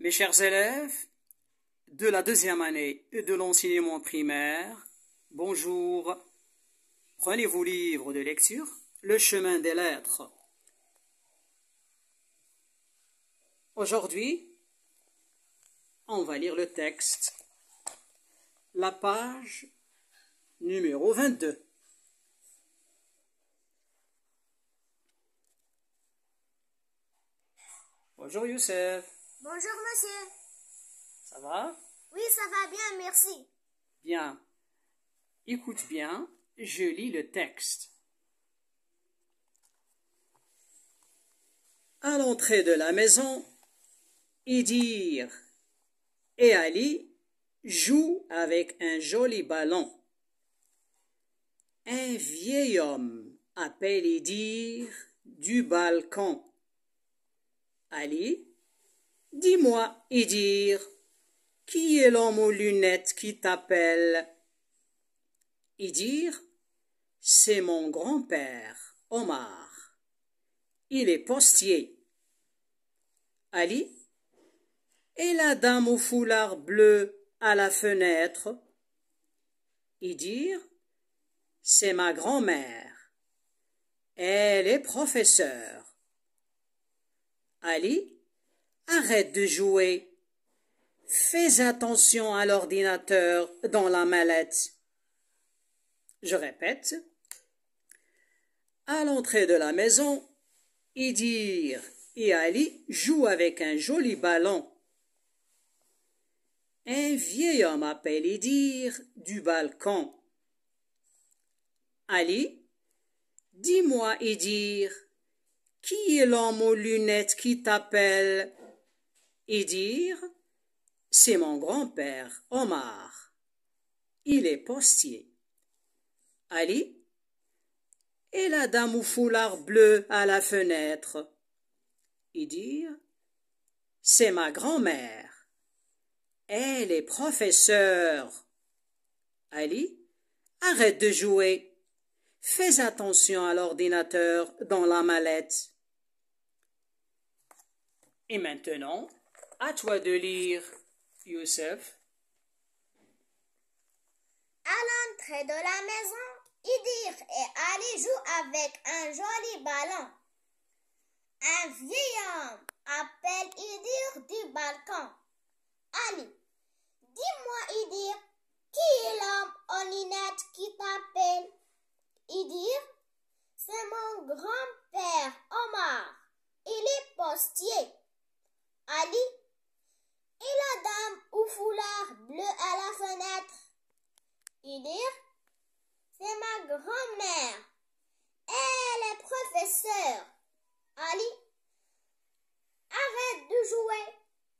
Mes chers élèves de la deuxième année de l'enseignement primaire, bonjour. Prenez vos livres de lecture, Le chemin des lettres. Aujourd'hui, on va lire le texte, la page numéro 22. Bonjour Youssef. Bonjour monsieur. Ça va? Oui, ça va bien, merci. Bien. Écoute bien, je lis le texte. À l'entrée de la maison, Idir et Ali jouent avec un joli ballon. Un vieil homme appelle Idir du balcon. Ali, dis-moi, Idir, qui est l'homme aux lunettes qui t'appelle? Idir, c'est mon grand-père, Omar. Il est postier. Ali, et la dame au foulard bleu à la fenêtre? Idir, c'est ma grand-mère. Elle est professeure. Ali, arrête de jouer. Fais attention à l'ordinateur dans la mallette. Je répète. À l'entrée de la maison, Idir et Ali jouent avec un joli ballon. Un vieil homme appelle Idir du balcon. Ali, dis-moi, Idir, qui est l'homme aux lunettes qui t'appelle? Idir, c'est mon grand-père, Omar. Il est postier. Ali, et la dame au foulard bleu à la fenêtre? Idir, c'est ma grand-mère. Elle est professeure. Ali, arrête de jouer. Fais attention à l'ordinateur dans la mallette. Et maintenant, à toi de lire, Youssef. À l'entrée de la maison, Idir et Ali jouent avec un joli ballon. Un vieil homme appelle Idir du balcon. Ali, dis-moi, Idir, qui est l'homme aux lunettes qui t'appelle? Idir, c'est mon grand-père Omar. Il est postier. Ali, et la dame au foulard bleu à la fenêtre? Idir, c'est ma grand-mère. Elle est professeure. Ali, arrête de jouer.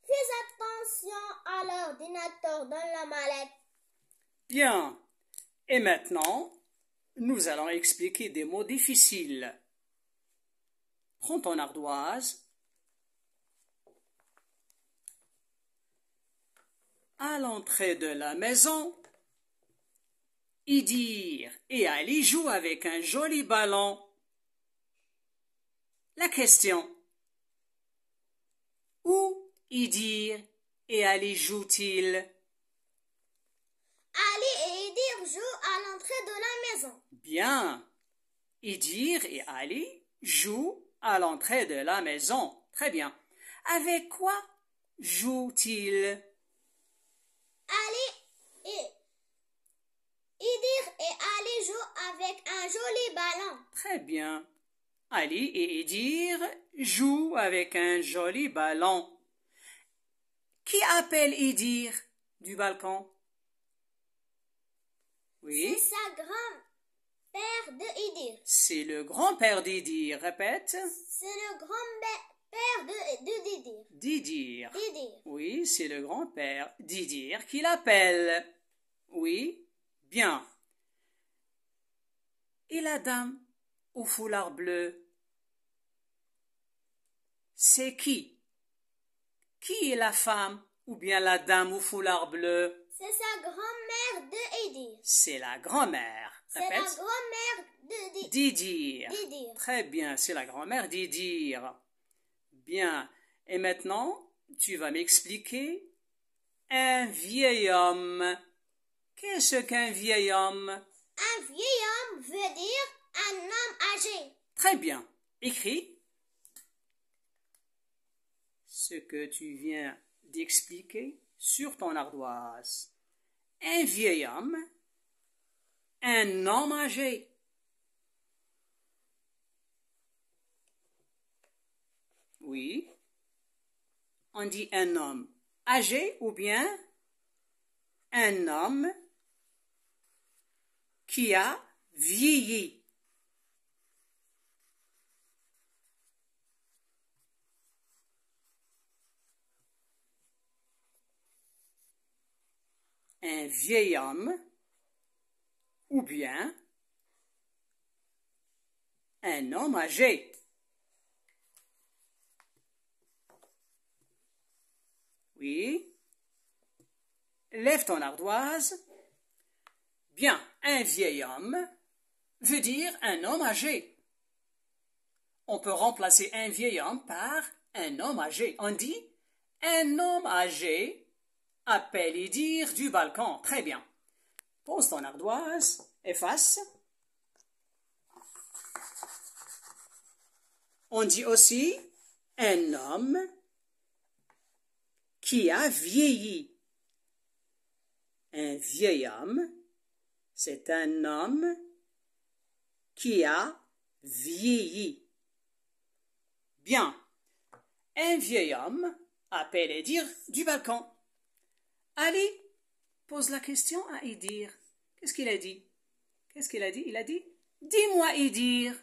Fais attention à l'ordinateur dans la mallette. Bien. Et maintenant, nous allons expliquer des mots difficiles. Prends ton ardoise. À l'entrée de la maison, Idir et Ali jouent avec un joli ballon. La question. Où Idir et Ali jouent-ils? Ali et Idir jouent à l'entrée de la maison. Bien. Idir et Ali jouent à l'entrée de la maison. Très bien. Avec quoi jouent-ils? Idir et Ali jouent avec un joli ballon. Très bien. Ali et Idir jouent avec un joli ballon. Qui appelle Idir du balcon? Oui. C'est sa grand-père de Idir. C'est le grand-père d'Idir. Répète. C'est le grand-père de Didir. Didir. Didir. Oui, c'est le grand-père d'Idir qui l'appelle. Oui, bien. Et la dame au foulard bleu? C'est qui? Qui est la femme ou bien la dame au foulard bleu? C'est sa grand-mère de Idir. C'est la grand-mère. C'est la Répète. grand-mère de Didir. Didir. Très bien, c'est la grand-mère d'Idir. Bien. Et maintenant, tu vas m'expliquer un vieil homme. Qu'est-ce qu'un vieil homme? Un vieil homme veut dire un homme âgé. Très bien. Écris ce que tu viens d'expliquer sur ton ardoise. Un vieil homme, un homme âgé. Oui. On dit un homme âgé ou bien un homme qui a vieilli. Un vieil homme ou bien un homme âgé. Oui. Lève ton ardoise. Bien, un vieil homme veut dire un homme âgé. On peut remplacer un vieil homme par un homme âgé. On dit un homme âgé appelle Idir du balcon. Très bien. Pose ton ardoise, efface. On dit aussi un homme qui a vieilli. Un vieil homme, c'est un homme qui a vieilli. Bien. Un vieil homme appelle Idir du balcon. Ali pose la question à Idir. Qu'est-ce qu'il a dit? Qu'est-ce qu'il a dit? Il a dit, dis-moi Idir.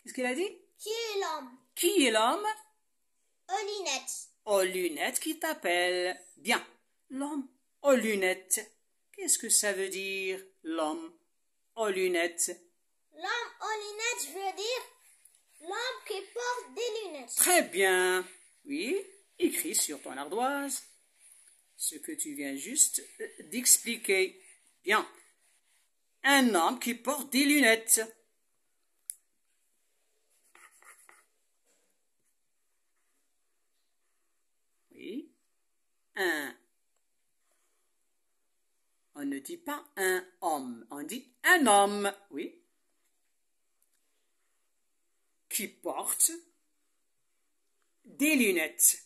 Qu'est-ce qu'il a dit? Qui est l'homme? Qui est l'homme? Aux lunettes. Aux lunettes qui t'appelle. Bien. L'homme aux lunettes. Qu'est-ce que ça veut dire, l'homme aux lunettes? L'homme aux lunettes veut dire l'homme qui porte des lunettes. Très bien. Oui, écris sur ton ardoise ce que tu viens juste d'expliquer. Bien. Un homme qui porte des lunettes. Oui. On ne dit pas un homme, on dit un homme, oui, qui porte des lunettes.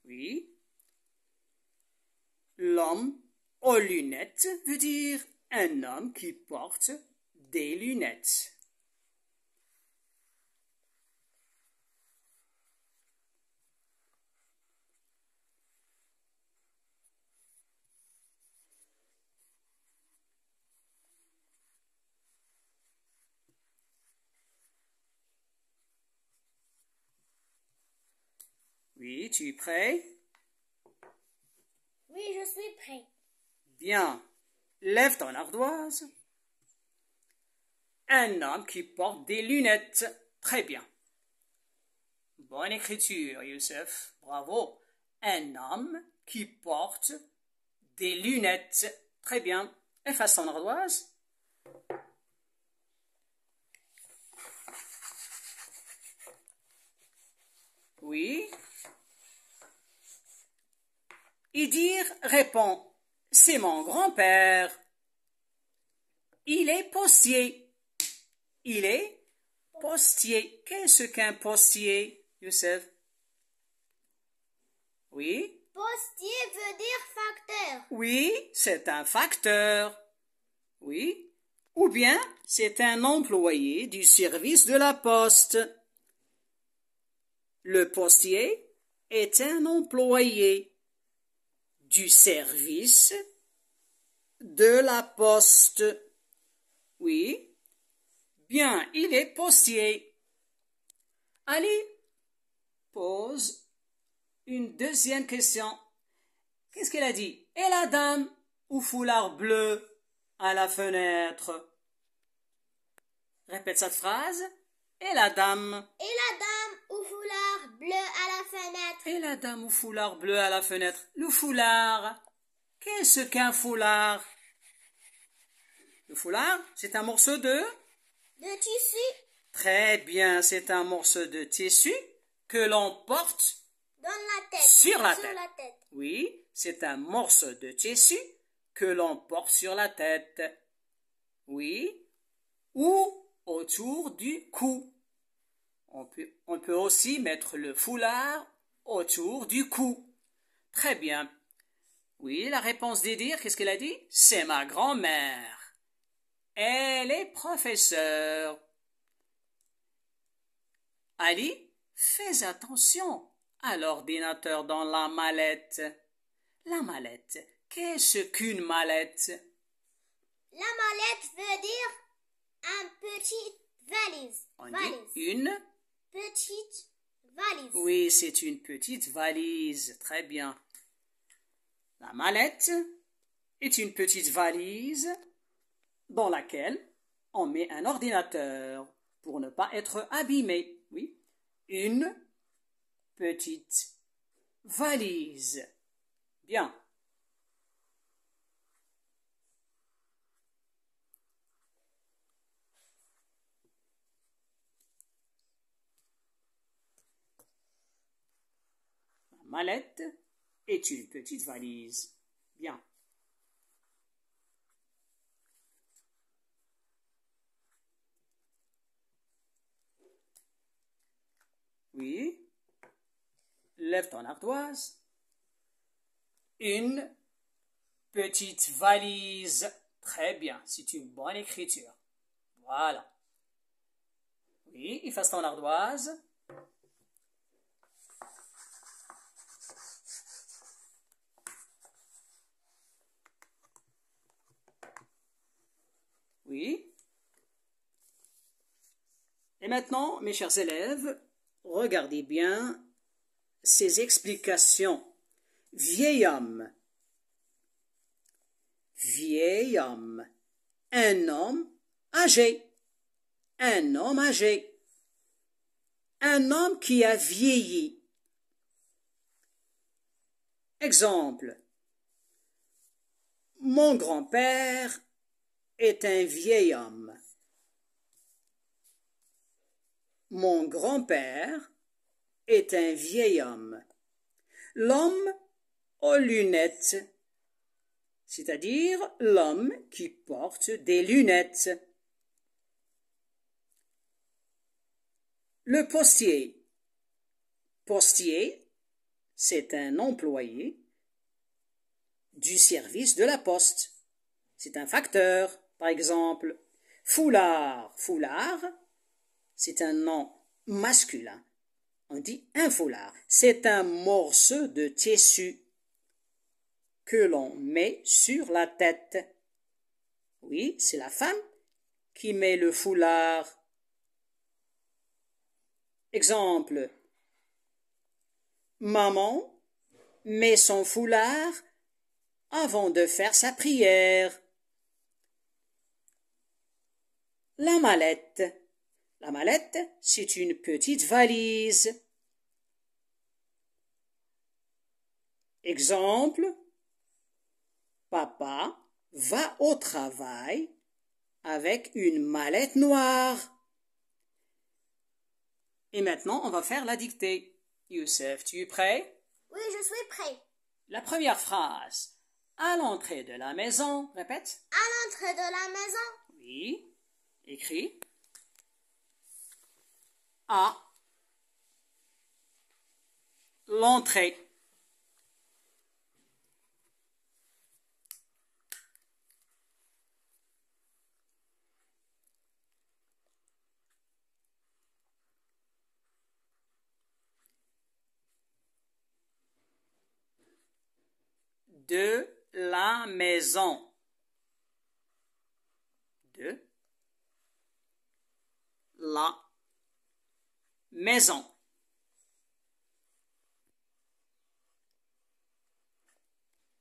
Oui. L'homme aux lunettes veut dire un homme qui porte des lunettes. Oui, tu es prêt? Oui, je suis prêt. Bien. Lève ton ardoise. Un homme qui porte des lunettes. Très bien. Bonne écriture, Youssef. Bravo. Un homme qui porte des lunettes. Très bien. Efface ton ardoise. Oui. Idir répond, c'est mon grand-père. Il est postier. Il est postier. Qu'est-ce qu'un postier, Youssef? Oui. Postier veut dire facteur. Oui, c'est un facteur. Oui. Ou bien, c'est un employé du service de la poste. Le postier est un employé du service de la poste. Oui. Bien, il est postier. Ali pose une deuxième question. Qu'est-ce qu'elle a dit? Et la dame au foulard bleu à la fenêtre? Répète cette phrase. Et la dame? Et la dame au foulard bleu à la fenêtre. Et la dame au foulard bleu à la fenêtre. Le foulard. Qu'est-ce qu'un foulard? Le foulard, c'est un morceau de tissu. Très bien, c'est un morceau de tissu que l'on porte dans la tête. Sur la tête. Oui, c'est un morceau de tissu que l'on porte sur la tête. Oui, ou autour du cou. On peut aussi mettre le foulard autour du cou. Très bien. Oui, la réponse d'Edir, qu'est-ce qu'elle a dit? C'est ma grand-mère. Elle est professeure. Ali, fais attention à l'ordinateur dans la mallette. La mallette, qu'est-ce qu'une mallette? La mallette veut dire une petite valise. On dit une petite valise. Oui, c'est une petite valise. Très bien. La mallette est une petite valise dans laquelle on met un ordinateur pour ne pas être abîmé. Oui, une petite valise. Bien. La mallette est une petite valise. Bien. Oui. Lève ton ardoise. Une petite valise. Très bien. C'est une bonne écriture. Voilà. Oui, efface ton ardoise. Oui. Et maintenant, mes chers élèves, regardez bien ces explications. Vieil homme. Vieil homme. Un homme âgé. Un homme âgé. Un homme qui a vieilli. Exemple. Mon grand-père est un vieil homme. Mon grand-père est un vieil homme. L'homme aux lunettes, c'est-à-dire l'homme qui porte des lunettes. Le postier. Postier, c'est un employé du service de la poste. C'est un facteur, par exemple. Foulard. Foulard, c'est un nom masculin. On dit un foulard. C'est un morceau de tissu que l'on met sur la tête. Oui, c'est la femme qui met le foulard. Exemple. Maman met son foulard avant de faire sa prière. La mallette. La mallette, c'est une petite valise. Exemple. Papa va au travail avec une mallette noire. Et maintenant, on va faire la dictée. Youssef, tu es prêt? Oui, je suis prêt. La première phrase. À l'entrée de la maison. Répète. À l'entrée de la maison. Oui. Écris. À l'entrée. De la maison. De la maison.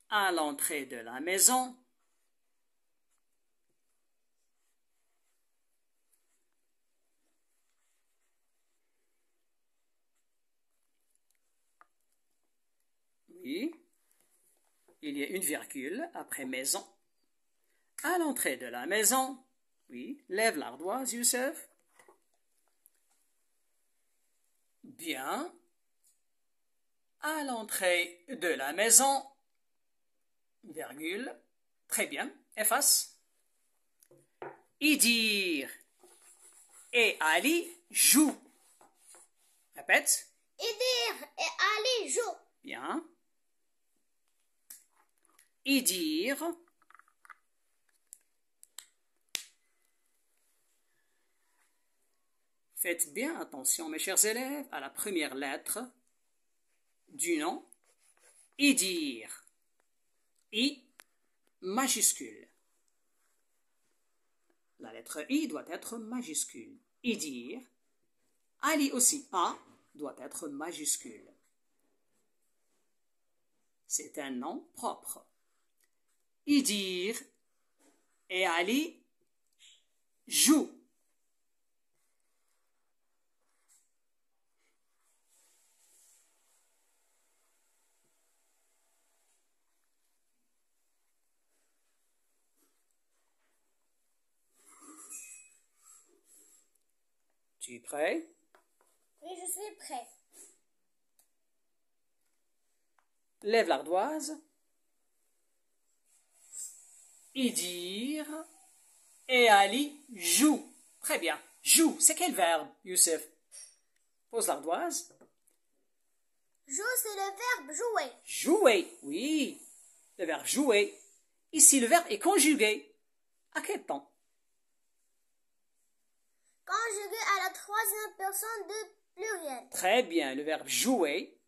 À l'entrée de la maison. Oui. Il y a une virgule après maison. À l'entrée de la maison. Oui. Lève l'ardoise, Youssef. Bien. À l'entrée de la maison. Virgule. Très bien. Efface. Idir et Ali jouent. Répète. Idir et Ali jouent. Bien. Idir. Faites bien attention, mes chers élèves, à la première lettre du nom. Idir. I majuscule. La lettre I doit être majuscule. Idir. Ali aussi. A doit être majuscule. C'est un nom propre. Idir et Ali jouent. Tu es prêt? Oui, je suis prêt. Lève l'ardoise. Idir et Ali jouent. Très bien. Joue, c'est quel verbe, Youssef? Pose l'ardoise. Joue, c'est le verbe jouer. Jouer, oui. Le verbe jouer. Ici, le verbe est conjugué. À quel temps? Conjugué à la troisième personne du pluriel. Très bien, le verbe jouer,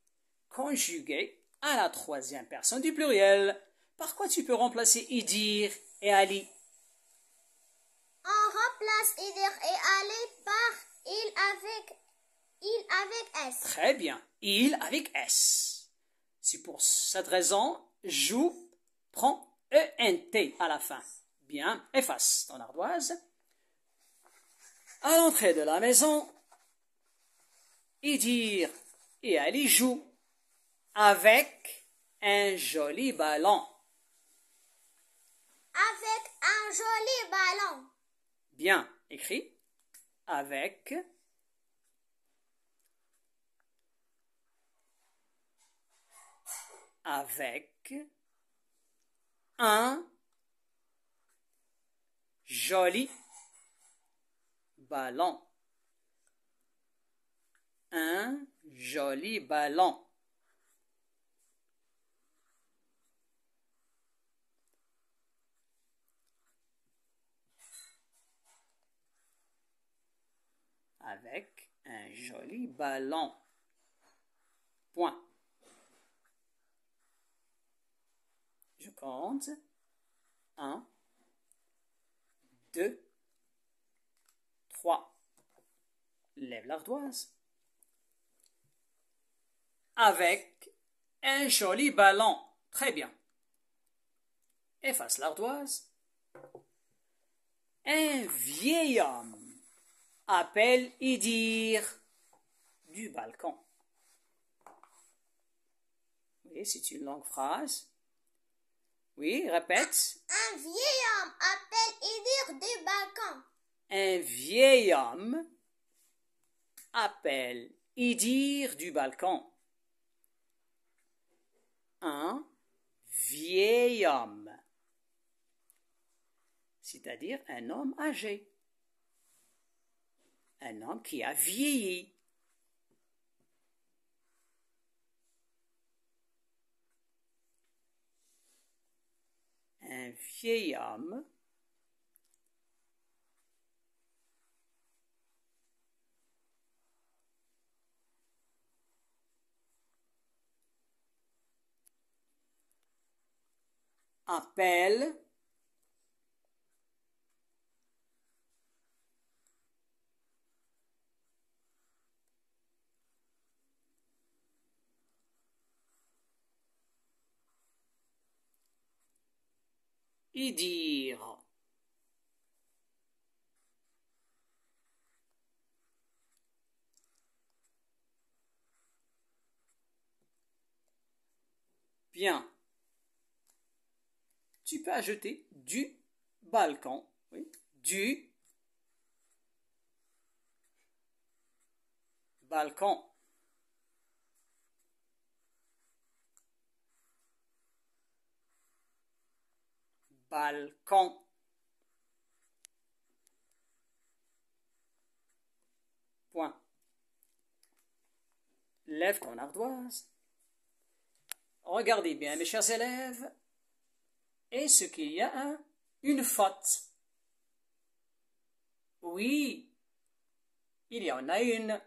conjugué à la troisième personne du pluriel. Par quoi tu peux remplacer Idir et Ali? On remplace Idir et Ali par il avec S. Très bien, il avec S. C'est pour cette raison, joue prend ENT à la fin. Bien, efface ton ardoise. À l'entrée de la maison, Idir et Ali jouent avec un joli ballon. Avec un joli ballon. Bien, écrit. Avec un joli ballon. Un joli ballon. Avec un joli ballon. Point. Je compte. 1, 2, 3. Lève l'ardoise. Avec un joli ballon. Très bien. Efface l'ardoise. Un vieil homme appelle Idir du balcon. Oui, c'est une longue phrase. Oui, répète. Un vieil homme appelle Idir du balcon. Un vieil homme appelle Idir du balcon. Un vieil homme, c'est-à-dire un homme âgé, un homme qui a vieilli. Un vieil homme appelle Idir. Bien. Tu peux ajouter du balcon. Oui. Du balcon. Balcon. Point. Lève ton ardoise. Regardez bien, mes chers élèves. Est-ce qu'il y a une faute? Oui, il y en a une.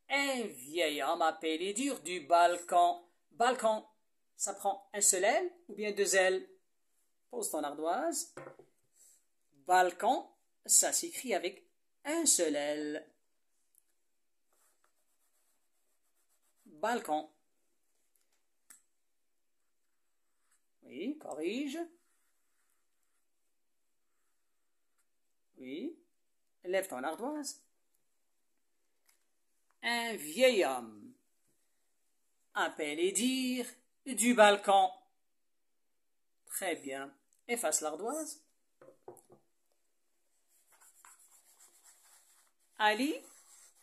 Un vieil homme appelé dire du balcon. Balcon, ça prend un seul L ou bien deux L? Pose ton ardoise. Balcon, ça s'écrit avec un seul L. Balcon. Oui, corrige. Oui. Lève ton ardoise. Un vieil homme appelle dire du balcon. Très bien. Efface l'ardoise. Ali,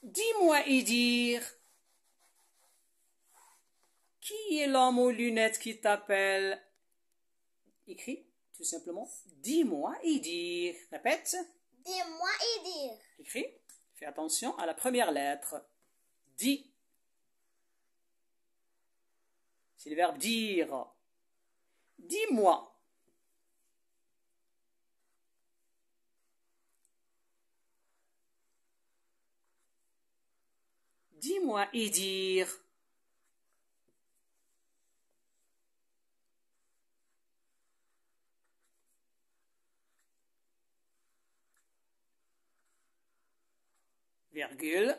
dis-moi dire. Qui est l'homme aux lunettes qui t'appelle? Écris tout simplement. Dis-moi dire. Répète. Dis-moi dire. Écris. Fais attention à la première lettre. Dis. C'est le verbe dire. Dis-moi. Dis-moi dire. Virgule.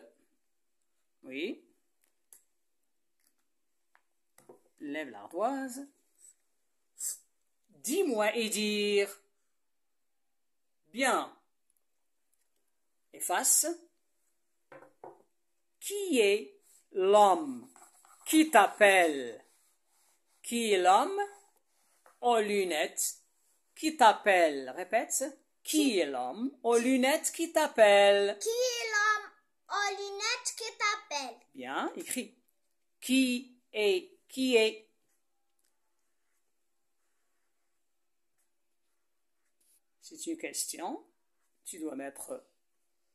Oui. Lève l'ardoise. Dis-moi dire. Bien. Efface. Qui est l'homme qui t'appelle? Qui est l'homme aux lunettes qui t'appelle? Répète. Qui est l'homme aux lunettes qui t'appelle? Qui est l'homme aux lunettes qui t'appelle? Bien, écris. Qui est? Qui est? C'est une question. Tu dois mettre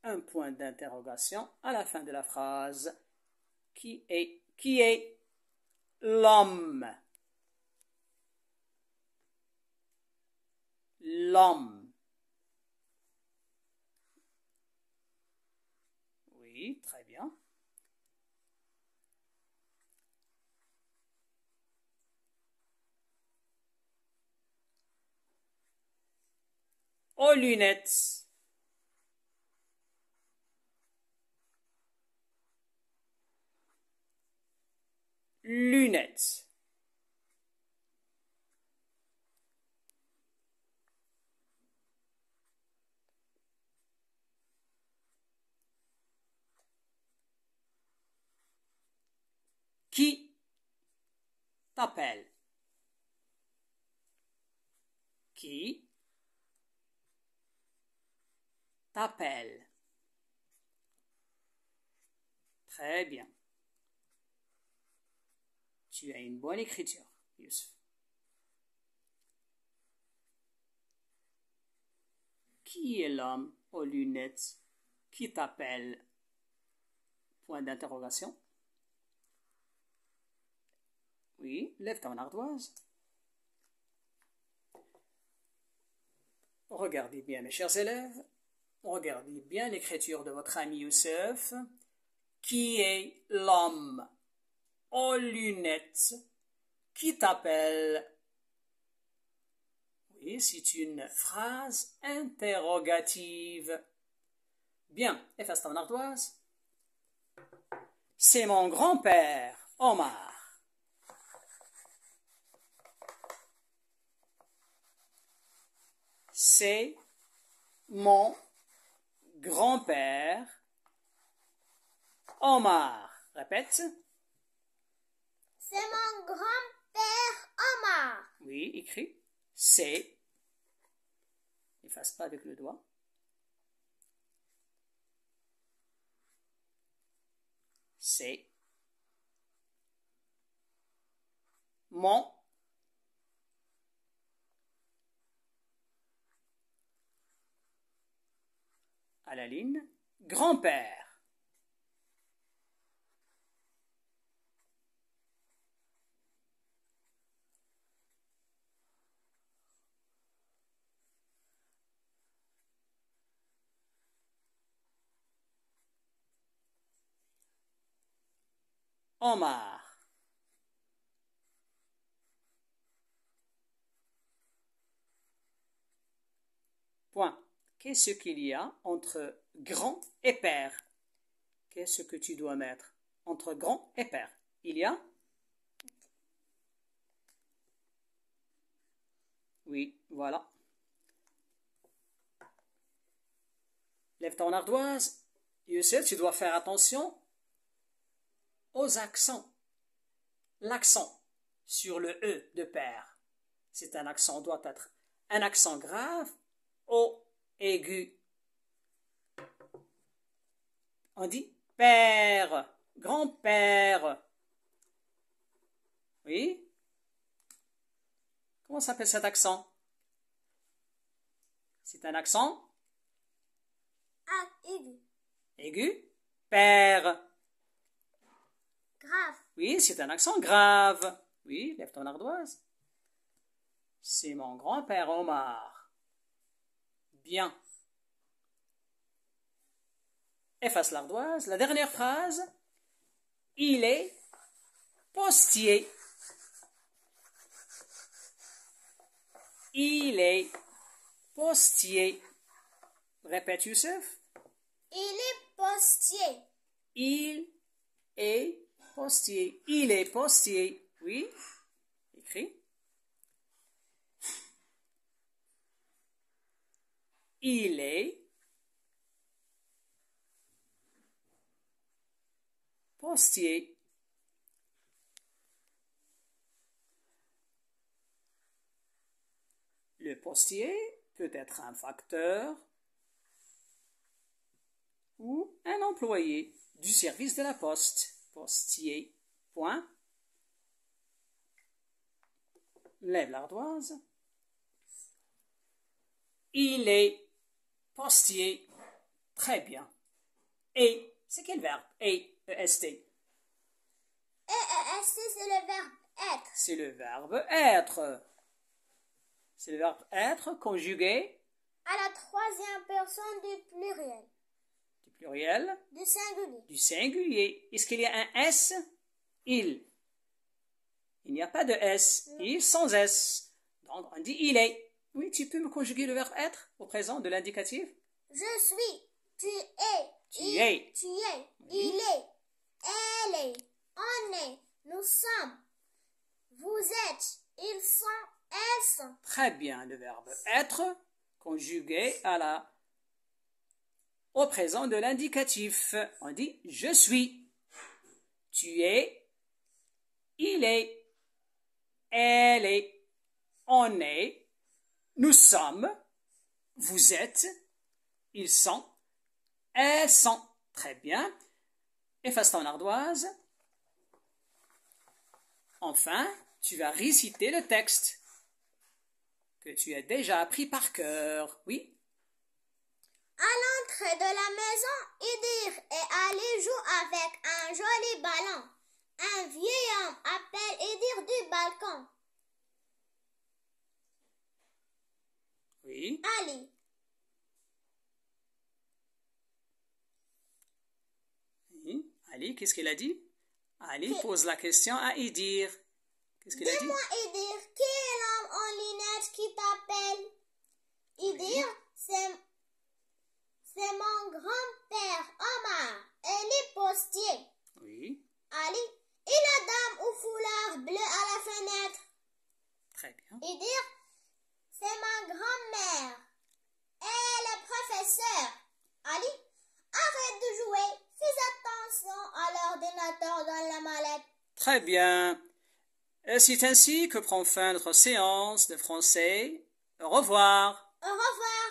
un point d'interrogation à la fin de la phrase. Qui est? Qui est l'homme? L'homme. Oui, très bien. Aux lunettes. Lunettes. Qui t'appelle? Qui t'appelle? Très bien. Tu as une bonne écriture, Youssef. Qui est l'homme aux lunettes qui t'appelle? Point d'interrogation. Oui, lève ton ardoise. Regardez bien, mes chers élèves. Regardez bien l'écriture de votre ami Youssef. Qui est l'homme aux lunettes qui t'appelle? Oui, c'est une phrase interrogative. Bien, efface ton ardoise. C'est mon grand-père, Omar. C'est mon grand-père, Omar. Répète. C'est mon grand-père Omar. Oui, écrit. C'est. N'efface pas avec le doigt. C'est. Mon. À la ligne. Grand-père. Omar. Point. Qu'est-ce qu'il y a entre grand et père? Qu'est-ce que tu dois mettre entre grand et père? Il y a? Oui, voilà. Lève ton ardoise. Youssef, tu dois faire attention aux accents. L'accent sur le E de père, c'est un accent, doit être un accent grave O aigu. On dit père, grand-père. Oui? Comment s'appelle cet accent? C'est un accent Aigu. aigu. Père. Grave. Oui, c'est un accent grave. Oui, lève ton ardoise. C'est mon grand-père Omar. Bien. Efface l'ardoise. La dernière phrase. Il est postier. Il est postier. Répète, Youssef. Il est postier. Il est postier. Il est postier. Oui. Écrit. Il est postier. Le postier peut être un facteur ou un employé du service de la poste. Postier. Point. Lève l'ardoise. Il est postier. Très bien. Et, c'est quel verbe? Et, E-S-T. E-S-T, c'est le verbe être. C'est le verbe être. C'est le verbe être conjugué à la troisième personne du pluriel. Du pluriel. Du singulier. Du singulier. Est-ce qu'il y a un S? Il. Il n'y a pas de S. Non. Il sans S. Donc on dit il est. Oui, tu peux me conjuguer le verbe être au présent de l'indicatif? Je suis. Tu es. Tu es. Tu es. Oui. Il est. Elle est. On est. Nous sommes. Vous êtes. Ils sont. Elles sont. Très bien, le verbe être conjugué au présent de l'indicatif. On dit je suis. Tu es. Il est. Elle est. On est. Nous sommes. Vous êtes. Ils sont. Elles sont. Très bien. Efface ton ardoise. Enfin, tu vas réciter le texte que tu as déjà appris par cœur. Oui? À l'entrée de la maison, Idir est allé jouer avec un joli ballon. Un vieil homme appelle Idir du balcon. Oui. Ali. Oui. Ali, qu'est-ce qu'il a dit? Ali pose la question à Idir. Qu'est-ce qu'il a dit? Dis-moi, Idir, qui est l'homme en lunettes qui t'appelle? Idir, oui. C'est mon grand-père Omar. Elle est postier. Oui. Ali, et la dame au foulard bleu à la fenêtre? Très bien. Idir, c'est ma grand-mère. Elle est professeure. Ali, arrête de jouer. Fais attention à l'ordinateur dans la mallette. Très bien. C'est ainsi que prend fin notre séance de français. Au revoir. Au revoir.